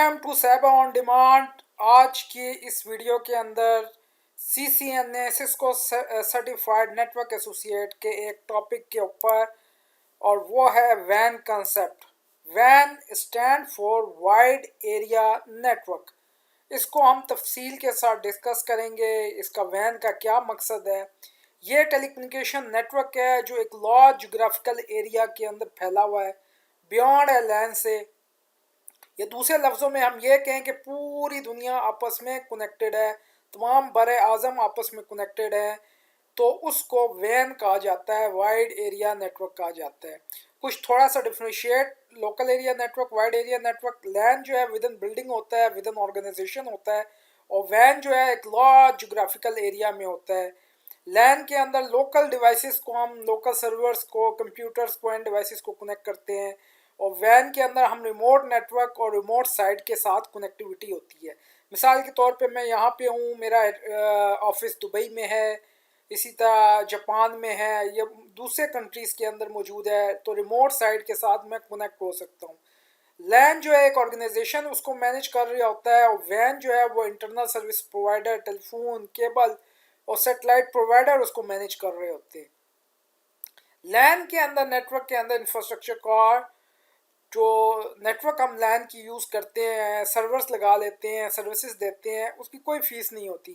Welcome to सैबा on demand. आज की इस वीडियो के अंदर CCNA Cisco certified network associate के एक टॉपिक के ऊपर, और वो है वैन कंसेप्ट। वैन stand for wide area network. इसको हम तफसील के साथ डिस्कस करेंगे। इसका वैन का क्या मकसद है। ये टेलीकम्युनिकेशन नेटवर्क है जो एक लार्ज जोग्राफिकल एरिया के अंदर फैला हुआ है, बियॉन्ड ए लैंड से। या दूसरे लफ्ज़ों में हम ये कहें कि पूरी दुनिया आपस में कनेक्टेड है, तमाम बरे आज़म आपस में कनेक्टेड है, तो उसको वैन कहा जाता है, वाइड एरिया नेटवर्क कहा जाता है। कुछ थोड़ा सा differentiate, local area network, wide area network. LAN जो है विद इन बिल्डिंग होता है, विद इन ऑर्गेनाइजेशन होता है, और वैन जो है एक लार्ज जोग्राफिकल एरिया में होता है। लैन के अंदर लोकल डिवाइसेस को, हम लोकल सर्वर्स को, कंप्यूटर्स को, एंड डिवाइसेस को कनेक्ट करते हैं, और वैन के अंदर हम रिमोट नेटवर्क और रिमोट साइट के साथ कनेक्टिविटी होती है। मिसाल के तौर पे मैं यहाँ पे हूँ, मेरा ऑफिस दुबई में है, इसी तरह जापान में है, या दूसरे कंट्रीज़ के अंदर मौजूद है, तो रिमोट साइट के साथ मैं कनेक्ट हो सकता हूँ। लैन जो है एक ऑर्गेनाइजेशन उसको मैनेज कर रहा होता है, और वैन जो है वो internal service provider, telephone, cable और सेटेलाइट प्रोवाइडर उसको मैनेज कर रहे होते हैं। लैन के अंदर, नेटवर्क के अंदर इंफ्रास्ट्रक्चर का जो नेटवर्क हम लैन की यूज़ करते हैं, सर्वर्स लगा लेते हैं, सर्विसेज देते हैं, उसकी कोई फ़ीस नहीं होती।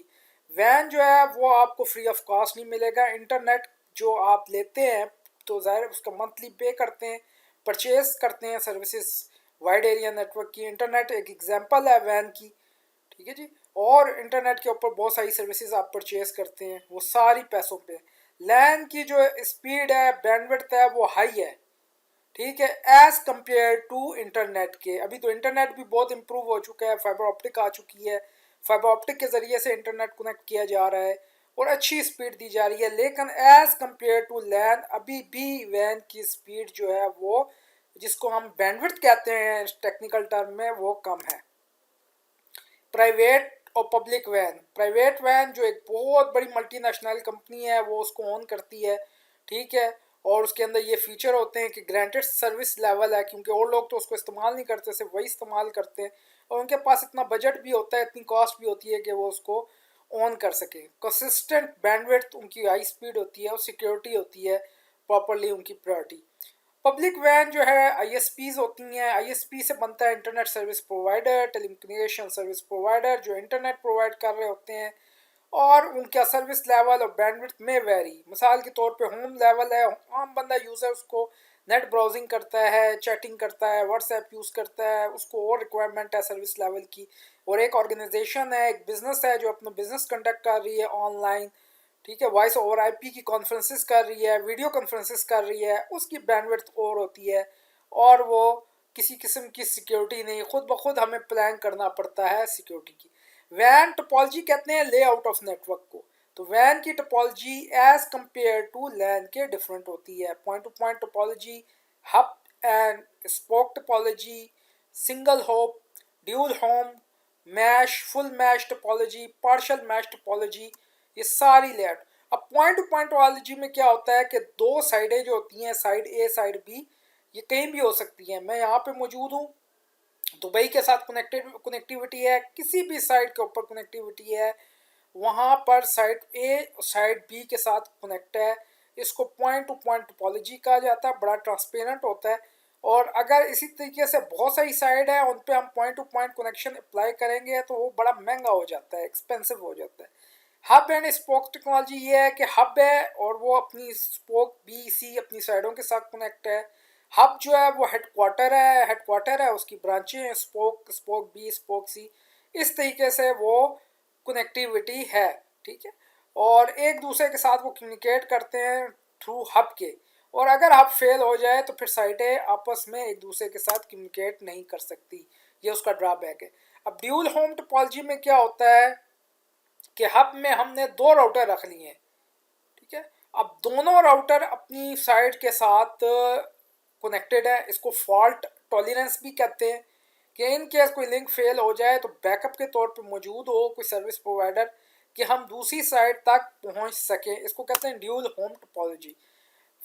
वैन जो है वो आपको फ्री ऑफ कॉस्ट नहीं मिलेगा। इंटरनेट जो आप लेते हैं तो ज़ाहिर उसका मंथली पे करते हैं, परचेज करते हैं सर्विसेज वाइड एरिया नेटवर्क की। इंटरनेट एक एग्जांपल है वैन की, ठीक है जी। और इंटरनेट के ऊपर बहुत सारी सर्विसेज आप परचेज करते हैं, वो सारी पैसों पे। लैन की जो स्पीड है, बैंडविड्थ है, वो हाई है, ठीक है, एज कंपेयर टू इंटरनेट के। अभी तो इंटरनेट भी बहुत इम्प्रूव हो चुका है, फाइबर ऑप्टिक आ चुकी है, फाइबर ऑप्टिक के ज़रिए से इंटरनेट कनेक्ट किया जा रहा है और अच्छी स्पीड दी जा रही है। लेकिन एज कंपेयर टू लैन अभी भी वैन की स्पीड जो है वो, जिसको हम बैंडविड्थ कहते हैं टेक्निकल टर्म में, वो कम है। प्राइवेट और पब्लिक वैन। प्राइवेट वैन जो एक बहुत बड़ी मल्टीनेशनल कंपनी है वो उसको ओन करती है, ठीक है, और उसके अंदर ये फीचर होते हैं कि ग्रांटेड सर्विस लेवल है, क्योंकि और लोग तो उसको इस्तेमाल नहीं करते, सिर्फ वही इस्तेमाल करते हैं, और उनके पास इतना बजट भी होता है, इतनी कॉस्ट भी होती है कि वो उसको ऑन कर सकें। कंसिस्टेंट बैंडविड्थ, उनकी हाई स्पीड होती है, और सिक्योरिटी होती है प्रॉपरली उनकी प्रायोरिटी। पब्लिक वैन जो है ISPs होती हैं। ISP से बनता है internet service provider, telecommunication service provider, जो इंटरनेट प्रोवाइड कर रहे होते हैं, और उनका सर्विस लेवल और बैंडविड्थ में वेरी। मिसाल के तौर पे होम लेवल है, आम बंदा यूज़र उसको नेट ब्राउजिंग करता है, चैटिंग करता है, व्हाट्सएप यूज़ करता है, उसको और रिक्वायरमेंट है सर्विस लेवल की। और एक ऑर्गेनाइजेशन है, एक बिज़नेस है जो अपना बिज़नेस कंडक्ट कर रही है ऑनलाइन, ठीक है, वॉइस ओवर IP की कॉन्फ्रेंसेस कर रही है, वीडियो कॉन्फ्रेंसेस कर रही है, उसकी बैंडविड्थ और होती है, और वो किसी किस्म की सिक्योरिटी नहीं, खुद ब खुद हमें प्लान करना पड़ता है सिक्योरिटी की। वैन टोपोलॉजी कहते हैं लेआउट ऑफ नेटवर्क को। तो वैन की topology as compare to LAN के डिफरेंट होती है। Point to point topology, hub and spoke topology, single hop, dual home, mesh, full mesh topology, partial mesh topology, ये सारी लेआउट। अब पॉइंट टू पॉइंट टोपोलॉजी में क्या होता है कि दो साइडें जो होती हैं, साइड ए साइड बी, ये कहीं भी हो सकती हैं। मैं यहाँ पे मौजूद हूँ, दुबई के साथ कनेक्टिविटी है, किसी भी साइड के ऊपर कनेक्टिविटी है, वहाँ पर साइड ए साइड बी के साथ कनेक्ट है। इसको पॉइंट टू पॉइंट टोपोलॉजी कहा जाता है, बड़ा ट्रांसपेरेंट होता है। और अगर इसी तरीके से बहुत सारी साइड है, उन पे हम point to point connection apply करेंगे तो वो बड़ा महंगा हो जाता है, एक्सपेंसिव हो जाता है। हब एंड स्पोक टेक्नोलॉजी ये है कि हब है और वो अपनी स्पोक BC अपनी साइडों के साथ कनेक्ट है। हब जो है वो हेडक्वार्टर है, उसकी ब्रांचें हैं, spoke, spoke B, spoke C, इस तरीके से वो कनेक्टिविटी है, ठीक है। और एक दूसरे के साथ वो कम्युनिकेट करते हैं थ्रू हब के। और अगर हब फेल हो जाए तो फिर साइटें आपस में एक दूसरे के साथ कम्युनिकेट नहीं कर सकती, ये उसका ड्रॉबैक है। अब ड्यूल होम टोपोलॉजी में क्या होता है कि हब में हमने दो राउटर रख लिए हैं, ठीक है। अब दोनों राउटर अपनी साइड के साथ कनेक्टेड है, इसको फॉल्ट टॉलरेंस भी कहते हैं, कि इन केस कोई लिंक फेल हो जाए तो बैकअप के तौर पे मौजूद हो कोई सर्विस प्रोवाइडर कि हम दूसरी साइड तक पहुंच सकें। इसको कहते हैं dual home topology.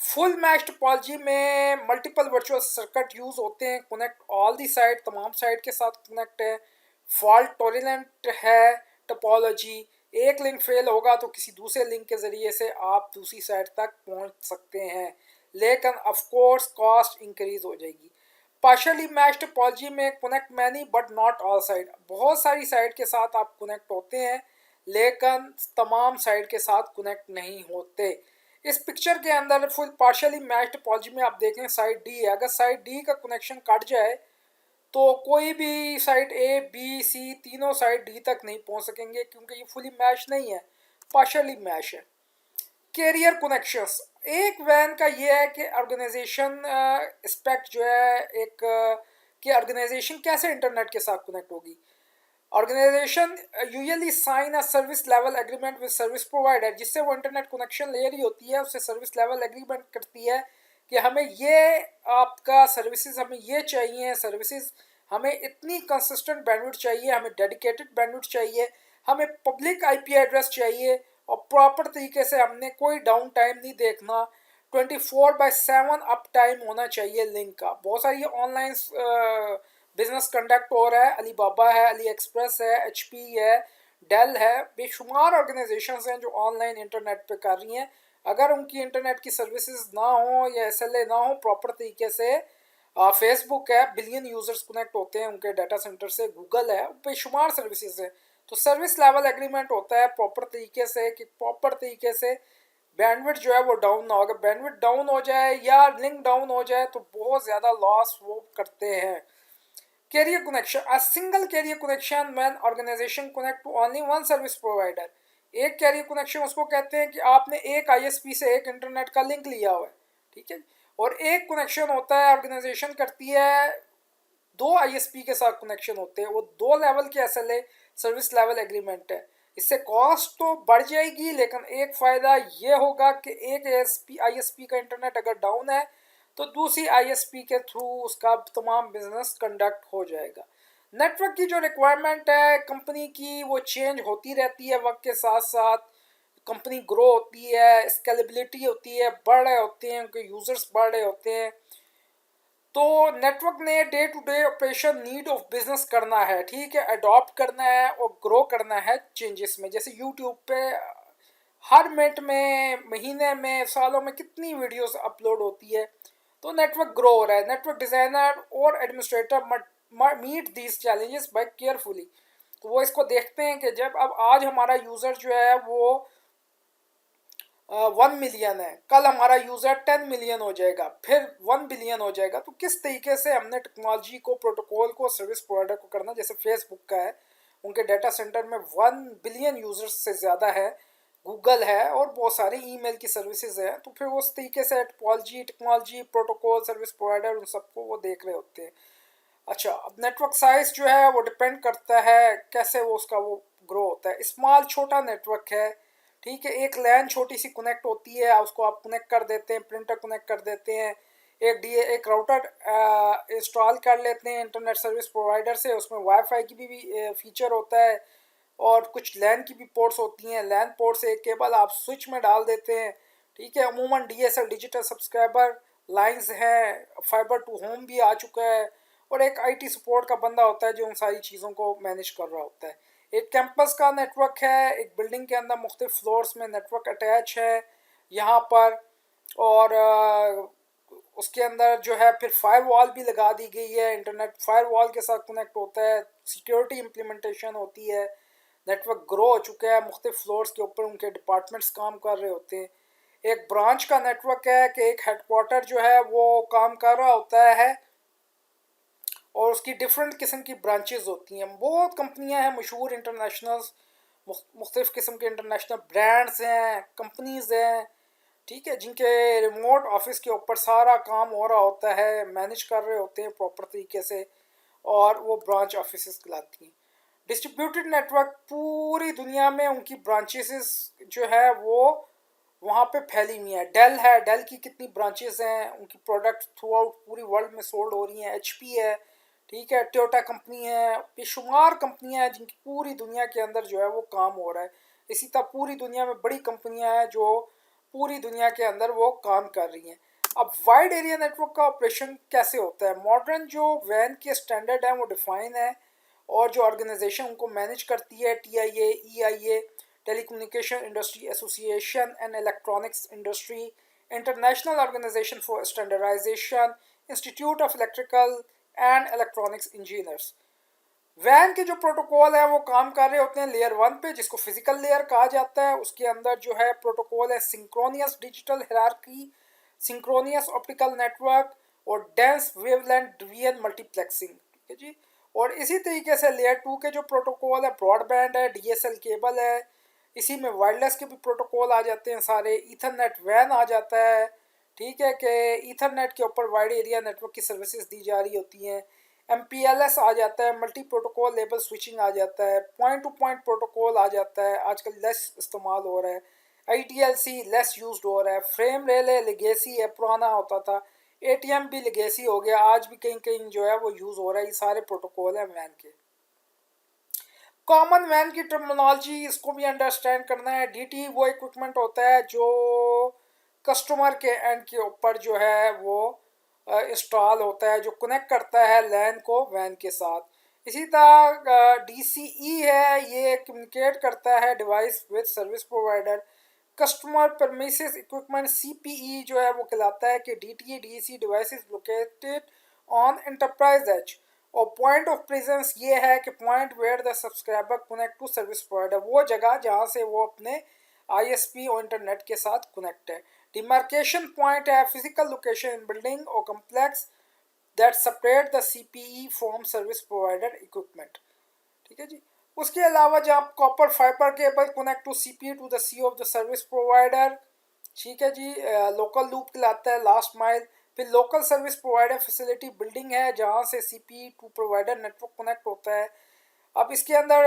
Full mesh topology में मल्टीपल वर्चुअल सर्किट यूज होते हैं, कनेक्ट ऑल दी साइड, तमाम साइड के साथ कनेक्ट है। फॉल्ट टॉलरेंट है टोपोलॉजी, एक लिंक फेल होगा तो किसी दूसरे लिंक के ज़रिए से आप दूसरी साइड तक पहुंच सकते हैं, लेकिन ऑफ कोर्स कॉस्ट इंक्रीज हो जाएगी। पार्शली मैच टोपोलॉजी में connect many but not all side, बहुत सारी साइड के साथ आप कनेक्ट होते हैं लेकिन तमाम साइड के साथ कनेक्ट नहीं होते। इस पिक्चर के अंदर फुल पार्शली मैच टोपोलॉजी में आप देखें साइड डी है, अगर साइड डी का कनेक्शन कट जाए तो कोई भी साइड ए बी सी तीनों साइड डी तक नहीं पहुंच सकेंगे क्योंकि ये फुली मैच नहीं है, पार्शली मैच है। कैरियर कनेक्शंस, एक वैन का ये है कि ऑर्गेनाइजेशन एस्पेक्ट जो है एक कि ऑर्गेनाइजेशन कैसे इंटरनेट के साथ कनेक्ट होगी। Organisation usually sign a service level agreement with service provider, जिससे वो इंटरनेट कनेक्शन ले रही होती है उससे सर्विस लेवल एग्रीमेंट करती है कि हमें ये आपका सर्विसेज हमें ये चाहिए, सर्विसेज हमें इतनी कंसिस्टेंट बैंडविड्थ चाहिए, हमें डेडिकेटेड बैंडविड्थ चाहिए, हमें पब्लिक आईपी एड्रेस चाहिए और प्रॉपर तरीके से हमने कोई डाउन टाइम नहीं देखना, 24/7 अप टाइम होना चाहिए लिंक का। बहुत सारी ऑनलाइन बिजनेस कंडक्ट हो रहा है, अलीबाबा है, अली एक्सप्रेस है, एचपी है, डेल है, बेशुमार ऑर्गेनाइजेशंस हैं जो ऑनलाइन इंटरनेट पे कर रही हैं। अगर उनकी इंटरनेट की सर्विसेज ना हो या एसएलए ना हो प्रॉपर तरीके से, फेसबुक है, बिलियन यूजर्स कनेक्ट होते हैं उनके डाटा सेंटर से, गूगल है, बेशुमार सर्विसेज है, तो सर्विस लेवल एग्रीमेंट होता है प्रॉपर तरीके से कि प्रॉपर तरीके से बैंडविड्थ जो है वो डाउन ना हो। अगर बैंडविड्थ डाउन हो जाए या लिंक डाउन हो जाए तो बहुत ज़्यादा लॉस वो करते हैं। Carrier connection, a single carrier connection when organisation connect to only one service provider. एक कैरियर कनेक्शन उसको कहते हैं कि आपने एक आईएसपी से एक इंटरनेट का लिंक लिया हुआ है, ठीक है, और एक कनेक्शन होता है ऑर्गेनाइजेशन करती है दो आईएसपी के साथ कनेक्शन होते हैं, वो दो लेवल के एसएलए सर्विस लेवल एग्रीमेंट है। इससे कॉस्ट तो बढ़ जाएगी लेकिन एक फ़ायदा ये होगा कि एक आईएसपी का इंटरनेट अगर डाउन है तो दूसरी आईएसपी के थ्रू उसका तमाम बिजनेस कंडक्ट हो जाएगा। नेटवर्क की जो रिक्वायरमेंट है कंपनी की वो चेंज होती रहती है वक्त के साथ साथ, कंपनी ग्रो होती है, स्केलेबिलिटी होती है, बढ़ रहे होते हैं, उनके यूज़र्स बढ़ रहे होते हैं, तो नेटवर्क ने day to day operation need of business करना है, ठीक है, अडॉप्ट करना है और ग्रो करना है चेंजेस में। जैसे यूट्यूब पे हर मिनट में, महीने में, सालों में कितनी वीडियोस अपलोड होती है, तो नेटवर्क ग्रो हो रहा है। नेटवर्क डिज़ाइनर और administrator meet these challenges by carefully, तो वो इसको देखते हैं कि जब अब आज हमारा यूज़र जो है वो 1 मिलियन है, कल हमारा यूज़र 10 मिलियन हो जाएगा, फिर 1 बिलियन हो जाएगा, तो किस तरीके से हमने टेक्नोलॉजी को, प्रोटोकॉल को, सर्विस प्रोवाइडर को करना। जैसे फेसबुक का है, उनके डाटा सेंटर में 1 बिलियन यूज़र्स से ज़्यादा है, गूगल है और बहुत सारी ईमेल की सर्विसेज हैं, तो फिर उस तरीके से टेक्नोलॉजी, प्रोटोकॉल, सर्विस प्रोवाइडर उन सबको वो देख रहे होते हैं। अच्छा, अब नेटवर्क साइज जो है वो डिपेंड करता है कैसे वो उसका वो ग्रो होता है। स्मॉल छोटा नेटवर्क है, ठीक है, एक लैन छोटी सी कनेक्ट होती है, उसको आप कनेक्ट कर देते हैं, प्रिंटर कनेक्ट कर देते हैं, एक राउटर इंस्टॉल कर लेते हैं इंटरनेट सर्विस प्रोवाइडर से, उसमें वाईफाई की भी फीचर होता है और कुछ लैन की भी पोर्ट्स होती हैं, लैन पोर्ट से एक केबल आप स्विच में डाल देते हैं, ठीक है। अमूमन डीएसएल डिजिटल सब्सक्राइबर लाइंस हैं, फाइबर टू होम भी आ चुका है और एक आईटी सपोर्ट का बंदा होता है जो उन सारी चीज़ों को मैनेज कर रहा होता है। एक कैंपस का नेटवर्क है, एक बिल्डिंग के अंदर मुख्तलिफ फ्लोर्स में नेटवर्क अटैच है यहाँ पर, और उसके अंदर जो है फिर फायर वॉल भी लगा दी गई है, इंटरनेट फायर वॉल के साथ कनेक्ट होता है, सिक्योरिटी इम्प्लीमेंटेशन होती है, नेटवर्क ग्रो हो चुका है, मुख्तलिफ फ्लोर्स के ऊपर उनके डिपार्टमेंट्स काम कर रहे होते हैं। एक ब्रांच का नेटवर्क है कि एक हेडक्वार्टर जो है वो काम कर रहा होता है और उसकी डिफरेंट किस्म की ब्रांचेस होती हैं। बहुत कंपनियां हैं मशहूर इंटरनेशनल, मुख्तलिफ किस्म के इंटरनेशनल ब्रांड्स हैं, कंपनीज हैं, ठीक है, जिनके रिमोट ऑफिस के ऊपर सारा काम हो रहा होता है, मैनेज कर रहे होते हैं प्रॉपर तरीके से, और वो ब्रांच ऑफिस कहलाती हैं। डिस्ट्रीब्यूटेड नेटवर्क, पूरी दुनिया में उनकी ब्रांचेस जो है वो वहाँ पे फैली हुई है। डेल है, डेल की कितनी ब्रांचेस हैं, उनकी प्रोडक्ट थ्रू आउट पूरी वर्ल्ड में सोल्ड हो रही हैं। एचपी है, ठीक है, टोयोटा कंपनी है, बेशुमार कंपनियां हैं जिनकी पूरी दुनिया के अंदर जो है वो काम हो रहा है। इसी तरह पूरी दुनिया में बड़ी कंपनियां हैं जो पूरी दुनिया के अंदर वो काम कर रही हैं। अब वाइड एरिया नेटवर्क का ऑपरेशन कैसे होता है? मॉडर्न जो वैन के स्टैंडर्ड हैं वो डिफाइन है, और जो ऑर्गेनाइजेशन उनको मैनेज करती है TIA, EIA, telecommunication industry association and electronics industry, international organisation for standardisation, institute of electrical and electronics engineers. वैन के जो प्रोटोकॉल है वो काम कर रहे होते हैं लेयर 1 पे, जिसको फिजिकल लेयर कहा जाता है। उसके अंदर जो है प्रोटोकॉल है synchronous digital hierarchy, synchronous optical network और डेंस वेवलेंथ डिवीजन मल्टीप्लेक्सिंग, ठीक है जी। और इसी तरीके से लेयर 2 के जो प्रोटोकॉल है ब्रॉडबैंड है, DSL केबल है, इसी में वायरलेस के भी प्रोटोकॉल आ जाते हैं सारे, ईथरनेट वैन आ जाता है, ठीक है, कि ईथरनेट के ऊपर वाइड एरिया नेटवर्क की सर्विसेज दी जा रही होती हैं। MPLS आ जाता है, मल्टी प्रोटोकॉल लेबल स्विचिंग आ जाता है, पॉइंट टू पॉइंट प्रोटोकॉल आ जाता है, आजकल लेस इस्तेमाल हो रहा है। ITLC लेस यूज्ड हो रहा है। फ्रेम रेले लेगेसी है, पुराना होता था। ATM भी लेगेसी हो गया, आज भी कहीं कहीं जो है वो यूज़ हो रहा है। ये सारे प्रोटोकॉल हैं वैन के। कॉमन वैन की टर्मिनोलॉजी, इसको भी अंडरस्टैंड करना है। DT वो इक्विपमेंट होता है जो कस्टमर के एंड के ऊपर जो है वो इंस्टॉल होता है, जो कनेक्ट करता है लैन को वैन के साथ। इसी तरह DCE है, ये कम्युनिकेट करता है device with service provider. Customer premises equipment CPE जो है वो कहलाता है कि DTA DEC device is located on enterprise edge. और पॉइंट ऑफ प्रेजेंस ये है कि point where the subscriber connect to service provider, वो जगह जहाँ से वो अपने ISP और इंटरनेट के साथ कनेक्ट है। डिमार्केशन पॉइंट है फिजिकल लोकेशन इन बिल्डिंग और complex that separate the CPE from service provider equipment, ठीक है जी। उसके अलावा जहाँ copper fibre cable connect to CPE to the C of the service provider, ठीक है जी। लोकल लूप कहलाता है, लास्ट माइल। फिर local service provider facility building है जहाँ से CPE टू प्रोवाइडर नेटवर्क कनेक्ट होता है। अब इसके अंदर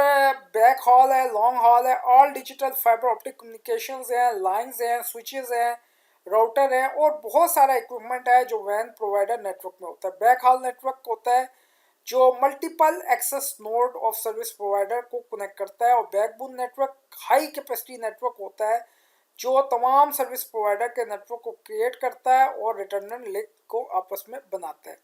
बैक हॉल है, लॉन्ग हॉल है, all digital fibre optic communications हैं, लाइंस हैं, स्विचेस हैं, राउटर है और बहुत सारा इक्विपमेंट है जो वैन प्रोवाइडर नेटवर्क में होता है। बैक हॉल नेटवर्क होता है जो multiple access node of service provider को कनेक्ट करता है, और backbone network high capacity network होता है जो तमाम सर्विस प्रोवाइडर के नेटवर्क को क्रिएट करता है और रिटर्न लिंक को आपस में बनाता है।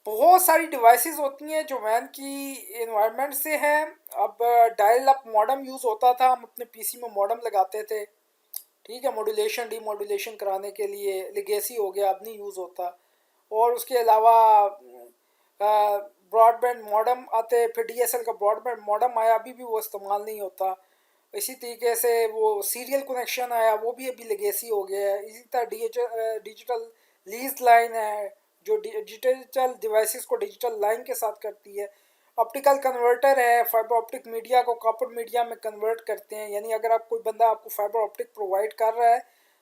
बहुत सारी डिवाइसेस होती हैं जो वैन की इन्वायरमेंट से हैं। अब डायल अप मॉडम यूज़ होता था, हम अपने PC में मॉडम लगाते थे, ठीक है, मॉड्यूलेशन डीमॉड्यूलेशन कराने के लिए। लेगेसी हो गया, अब नहीं यूज़ होता। और उसके अलावा ब्रॉडबैंड मॉडम आते, फिर DSL का ब्रॉडबैंड मॉडम आया, अभी भी वो इस्तेमाल नहीं होता। इसी तरीके से वो सीरियल कनेक्शन आया, वो भी अभी लेगेसी हो गया है। इसी तरह डिजिटल लीज लाइन है जो डिजिटल डिवाइसेस को डिजिटल लाइन के साथ करती है। ऑप्टिकल कन्वर्टर है, फाइबर ऑप्टिक मीडिया को कॉपर मीडिया में कन्वर्ट करते हैं। यानी अगर आप कोई बंदा आपको फाइबर ऑप्टिक प्रोवाइड कर रहा है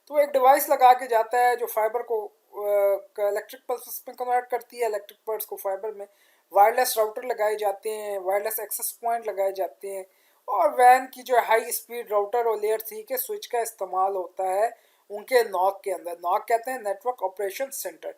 तो एक डिवाइस लगा के जाता है जो फाइबर को इलेक्ट्रिक पल्स में कन्वर्ट करती है, इलेक्ट्रिक पल्स को फाइबर में। वायरलेस राउटर लगाए जाते हैं, वायरलेस एक्सेस पॉइंट लगाए जाते हैं, और वैन की जो हाई स्पीड राउटर और लेयर 3 के स्विच का इस्तेमाल होता है उनके नॉक के अंदर। नॉक कहते हैं network operation centre.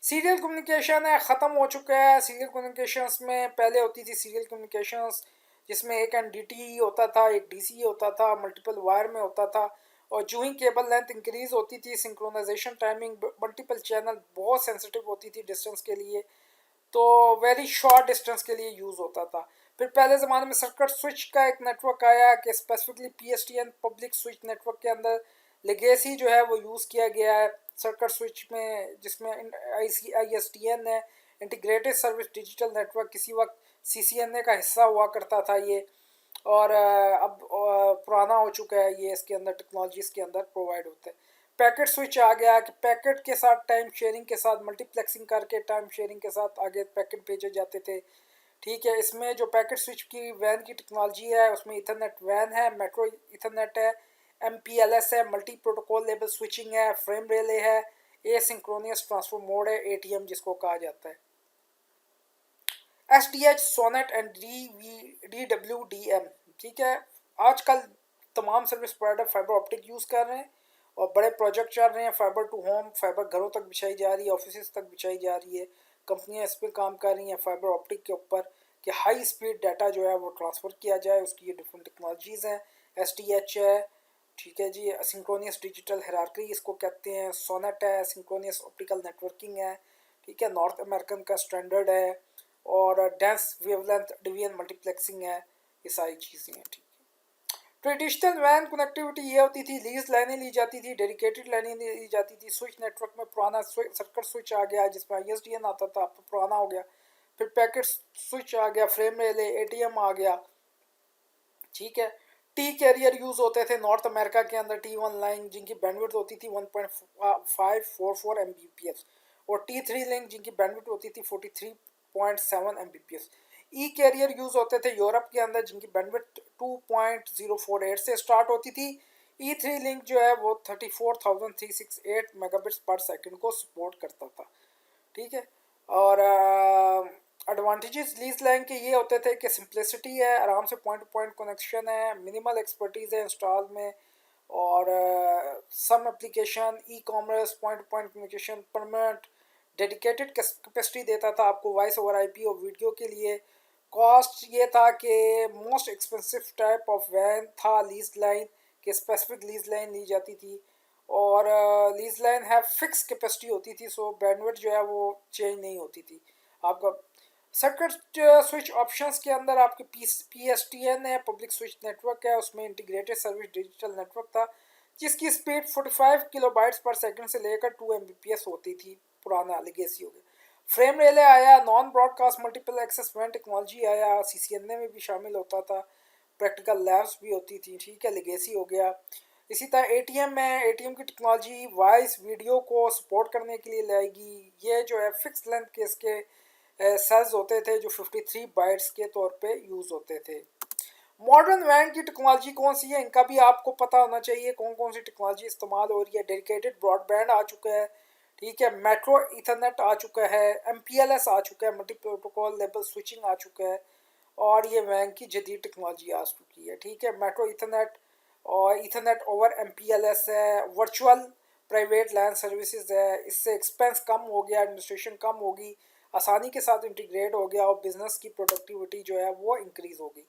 Serial communication है, ख़त्म हो चुका है। सीरियल कम्युनिकेशंस में पहले होती थी सीरियल कम्युनिकेशंस जिसमें एक NDT होता था, एक DC होता था, मल्टीपल वायर में होता था। और जो ही केबल लेंथ इंक्रीज़ होती थी, सिंक्रोनाइजेशन टाइमिंग मल्टीपल चैनल बहुत सेंसिटिव होती थी डिस्टेंस के लिए, तो वेरी शॉर्ट डिस्टेंस के लिए यूज़ होता था। फिर पहले ज़माने में सर्किट स्विच का एक नेटवर्क आया कि specifically PSTN public switch network के अंदर लेगेसी जो है वो यूज़ किया गया है सर्किट स्विच में, जिसमें ISDN है, इंटीग्रेटेड सर्विस डिजिटल नेटवर्क, किसी वक्त CCNA का हिस्सा हुआ करता था ये, और अब पुराना हो चुका है ये। इसके अंदर टेक्नोलॉजीज़ के अंदर प्रोवाइड होते हैं। पैकेट स्विच आ गया कि पैकेट के साथ टाइम शेयरिंग के साथ मल्टीप्लेक्सिंग करके टाइम शेयरिंग के साथ आगे पैकेट भेजे जाते थे, ठीक है। इसमें जो पैकेट स्विच की वैन की टेक्नोलॉजी है उसमें इथरनेट वैन है, मेट्रो इथरनेट है, MPLS है, मल्टी प्रोटोकॉल लेबल स्विचिंग है, फ्रेम रेले है, एसिंक्रोनियस ट्रांसफर मोड है, ATM जिसको कहा जाता है, SDH सोनेट एंड DWDM, ठीक है। आजकल तमाम service provider fibre optic use कर रहे हैं और बड़े प्रोजेक्ट चल रहे हैं। फाइबर टू होम, फाइबर घरों तक बिछाई जा रही है, ऑफिस तक बिछाई जा रही है। कंपनियां इस पर काम कर रही हैं फाइबर ऑप्टिक के ऊपर कि हाई स्पीड डाटा जो है वो ट्रांसफ़र किया जाए। उसकी ये डिफरेंट टेक्नोलॉजीज़ हैं। SDH है, ठीक है जी। सिंक्रोनियस डिजिटल हायरार्की इसको कहते हैं। सोनेट है, सिंक्रोनियस ऑप्टिकल नेटवर्किंग है, ठीक है, नॉर्थ अमेरिकन का स्टैंडर्ड है, और डेंस वेवलेंथ डिवीजन मल्टीप्लेक्सिंग है, ये सारी चीज़ें हैं, ठीक है। ट्रेडिशनल वैन कनेक्टिविटी ये होती थी, लीज लाइनें ली जाती थी, डेडिकेटेड लाइनें ली जाती थी। स्विच नेटवर्क में पुराना सर्किट स्विच आ गया जिसमें ISDN आता था, अब तो पुराना हो गया। फिर पैकेट स्विच आ गया, फ्रेम रेले, ATM आ गया, ठीक है। टी कैरियर यूज होते थे नॉर्थ अमेरिका के अंदर, T1 लाइन जिनकी बैंडविड्थ होती थी 1.544 Mbps, और T3 लिंक जिनकी बैंडविड्थ होती थी 43.7 Mbps। ई कैरियर यूज होते थे यूरोप के अंदर जिनकी बैंडविड्थ 2.048 से स्टार्ट होती थी। E3 लिंक जो है वो 34,368 मेगाबिट्स पर सेकंड को सपोर्ट करता था, ठीक है। और एडवांटेजेस लीज लाइन के ये होते थे कि सिंप्लिसिटी है, आराम से पॉइंट टू पॉइंट कनेक्शन है, मिनिमल एक्सपर्टीज़ है इंस्टॉल में, और some application e commerce point to point communication permanent dedicated capacity देता था आपको वॉइस ओवर IP और वीडियो के लिए। कॉस्ट ये था कि मोस्ट एक्सपेंसिव टाइप ऑफ वैन था लीज लाइन, कि स्पेसिफिक लीज लाइन ली जाती थी, और लीज लाइन है फिक्स कैपेसिटी होती थी, सो बैंडविड्थ जो है वो चेंज नहीं होती थी आपका। सर्किट स्विच ऑप्शंस के अंदर आपके PSTN है, पब्लिक स्विच नेटवर्क है, उसमें इंटीग्रेटेड सर्विस डिजिटल नेटवर्क था जिसकी स्पीड 45 किलोबाइट्स पर सेकंड से लेकर 2 Mbps होती थी, पुराना लेगेसी हो गया। फ्रेम रेले आया, नॉन ब्रॉडकास्ट मल्टीपल एक्सेस वैन टेक्नोलॉजी आया, CCNA में भी शामिल होता था, प्रैक्टिकल लैब्स भी होती थी, ठीक है, लेगेसी हो गया। इसी तरह ATM है, ATM की टेक्नोलॉजी वॉइस वीडियो को सपोर्ट करने के लिए लाएगी। ये जो है फिक्स लेंथ के इसके सेल्स होते थे जो 53 बाइट्स के तौर पे यूज़ होते थे। मॉडर्न वैन की टेक्नोलॉजी कौन सी है, इनका भी आपको पता होना चाहिए कौन कौन सी टेक्नोलॉजी इस्तेमाल हो रही है। डेडिकेटेड ब्रॉडबैंड आ चुका है, ठीक है, मेट्रो ईथरनेट आ चुका है, MPLS आ चुका है, मल्टी प्रोटोकॉल लेवल स्विचिंग आ चुका है, और ये वैन की जदीद टेक्नोलॉजी आ चुकी है, ठीक है। मेट्रो ईथरनेट और ईथरनेट ओवर MPLS है, वर्चुअल प्राइवेट लैन सर्विसेज है, इससे एक्सपेंस कम हो गया, एडमिनिस्ट्रेशन कम होगी, आसानी के साथ इंटीग्रेट हो गया, और बिजनेस की प्रोडक्टिविटी जो है वो इंक्रीज होगी।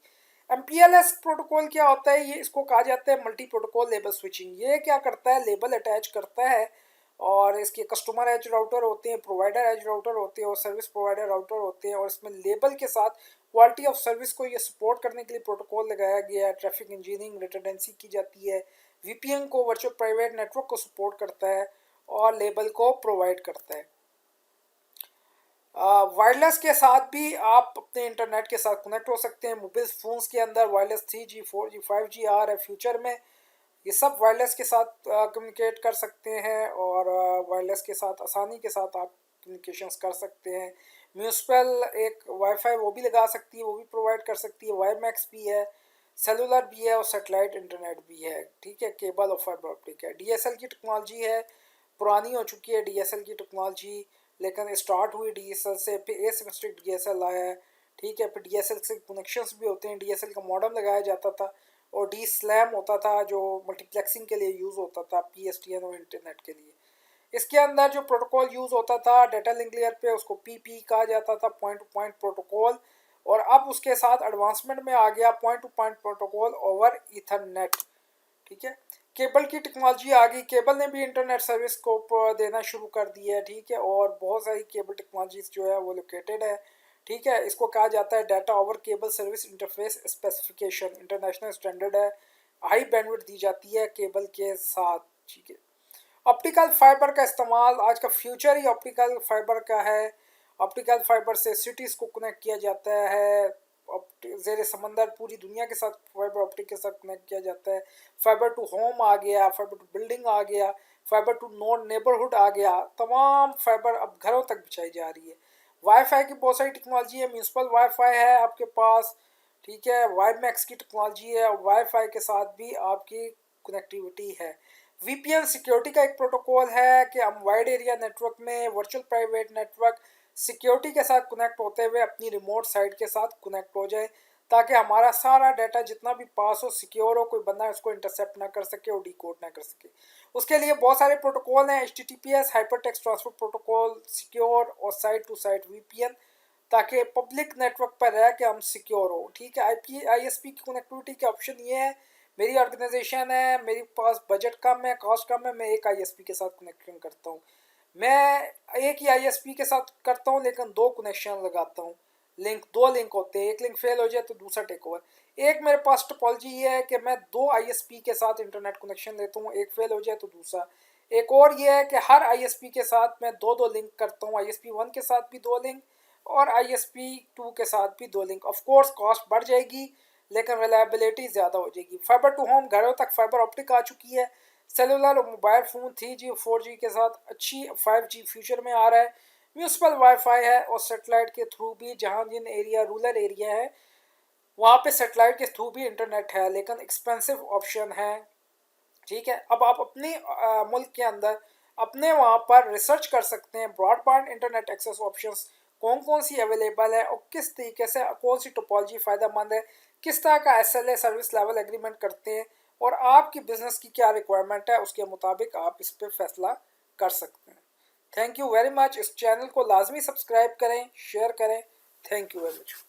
MPLS प्रोटोकॉल क्या होता है, ये इसको कहा जाता है मल्टी प्रोटोकॉल लेबल स्विचिंग। ये क्या करता है, लेबल अटैच करता है, और इसके कस्टमर एज राउटर होते हैं, प्रोवाइडर एज राउटर होते हैं, और सर्विस प्रोवाइडर राउटर होते हैं, और इसमें लेबल के साथ क्वालिटी ऑफ सर्विस को ये सपोर्ट करने के लिए प्रोटोकॉल लगाया गया है। ट्रैफिक इंजीनियरिंग रिडंडेंसी की जाती है, VPN को वर्चुअल प्राइवेट नेटवर्क को सपोर्ट करता है, और लेबल को प्रोवाइड करता है। वायरलेस के साथ भी आप अपने इंटरनेट के साथ कनेक्ट हो सकते हैं। मोबाइल फ़ोन्स के अंदर वायरलेस 3G 4G 5G आ रहा है फ्यूचर में, ये सब वायरलेस के साथ कम्युनिकेट कर सकते हैं, और वायरलेस के साथ आसानी के साथ आप कम्युनिकेशंस कर सकते हैं। म्यूनिसिपल एक वाईफाई वो भी लगा सकती है, वो भी प्रोवाइड कर सकती है, वाईमैक्स भी है, सेलुलर भी है, और सेटेलाइट इंटरनेट भी है, ठीक है, केबल और फाइबर ऑप्टिक है। DSL की टेक्नोलॉजी है, पुरानी हो चुकी है DSL की टेक्नोलॉजी, लेकिन स्टार्ट हुई DSL से, फिर एसिमेट्रिक DSL आया है, ठीक है। फिर DSL से कनेक्शंस भी होते हैं, DSL का मॉडेम लगाया जाता था, और डी स्लैम होता था जो मल्टीप्लेक्सिंग के लिए यूज़ होता था, PSTN और इंटरनेट के लिए। इसके अंदर जो प्रोटोकॉल यूज़ होता था डाटा लिंक लेयर पे, उसको PP कहा जाता था, पॉइंट टू पॉइंट प्रोटोकॉल, और अब उसके साथ एडवांसमेंट में आ गया point to point protocol over Ethernet, ठीक है। केबल की टेक्नोलॉजी आ गई, केबल ने भी इंटरनेट सर्विस को देना शुरू कर दिया है, ठीक है, और बहुत सारी केबल टेक्नोलॉजीज जो है वो लोकेटेड है, ठीक है। इसको कहा जाता है data over cable service interface specification, international standard है, हाई बैंडविड्थ दी जाती है केबल के साथ, ठीक है। ऑप्टिकल फाइबर का इस्तेमाल, आज का फ्यूचर ही ऑप्टिकल फाइबर का है। ऑप्टिकल फाइबर से सिटीज़ को कनेक्ट किया जाता है, ज़ेर समंदर पूरी दुनिया के साथ फाइबर ऑप्टिक के साथ कनेक्ट किया जाता है। फाइबर टू होम आ गया, फाइबर टू बिल्डिंग आ गया, फाइबर टू नोड नेबरहुड आ गया, तमाम फाइबर अब घरों तक बिछाई जा रही है। वाईफाई की बहुत सारी टेक्नोलॉजी है, म्यूनसिपल वाईफाई है आपके पास, ठीक है, वाईमैक्स की टेक्नोलॉजी है, वाईफाई के साथ भी आपकी कनेक्टिविटी है। VPN सिक्योरिटी का एक प्रोटोकॉल है कि हम वाइड एरिया नेटवर्क में वर्चुअल प्राइवेट नेटवर्क सिक्योरिटी के साथ कनेक्ट होते हुए अपनी रिमोट साइट के साथ कनेक्ट हो जाए, ताकि हमारा सारा डाटा जितना भी पास हो सिक्योर हो, कोई बंदा उसको इंटरसेप्ट ना कर सके और डिकोड ना कर सके। उसके लिए बहुत सारे प्रोटोकॉल हैं, HTTPS hyper text transfer protocol, secure और साइट टू साइट VPN, ताकि पब्लिक नेटवर्क पर रह के हम सिक्योर हो, ठीक है। ISP की कनेक्टिविटी के ऑप्शन ये है, मेरी ऑर्गेनाइजेशन है, मेरे पास बजट कम है, कॉस्ट कम है, मैं एक आईएसपी के साथ कनेक्शन करता हूँ। मैं एक ही आईएसपी के साथ करता हूँ लेकिन दो कनेक्शन लगाता हूँ। दो लिंक होते हैं, एक लिंक फेल हो जाए तो दूसरा टेक ओवर। एक मेरे पास टोपोलॉजी ये है कि मैं दो आईएसपी के साथ इंटरनेट कनेक्शन लेता हूँ, एक फेल हो जाए तो दूसरा। एक और ये है कि हर आईएसपी के साथ मैं दो दो लिंक करता हूँ, आईएसपी 1 के साथ भी दो लिंक और आईएसपी 2 के साथ भी दो लिंक। ऑफ कोर्स कॉस्ट बढ़ जाएगी लेकिन रिलायबिलिटी ज़्यादा हो जाएगी। फाइबर टू होम घरों तक फाइबर ऑप्टिक आ चुकी है। सेलुलर और मोबाइल फ़ोन 3G और 4G के साथ अच्छी 5G फ्यूचर में आ रहा है। म्यूनसिपल वाईफाई है और सेटेलाइट के थ्रू भी, जहाँ जिन एरिया रूरल एरिया है वहाँ पे सेटेलाइट के थ्रू भी इंटरनेट है लेकिन एक्सपेंसिव ऑप्शन है। ठीक है, अब आप अपने मुल्क के अंदर अपने वहाँ पर रिसर्च कर सकते हैं ब्रॉडबैंड इंटरनेट एक्सेस ऑप्शंस कौन कौन सी अवेलेबल है और किस तरीके से कौन सी टोपोलॉजी फ़ायदेमंद है, किस तरह का SLA सर्विस लेवल एग्रीमेंट करते हैं और आपकी बिज़नेस की क्या रिक्वायरमेंट है, उसके मुताबिक आप इस पर फैसला कर सकते हैं। Thank you very much. इस चैनल को लाजमी सब्सक्राइब करें, शेयर करें। Thank you very much.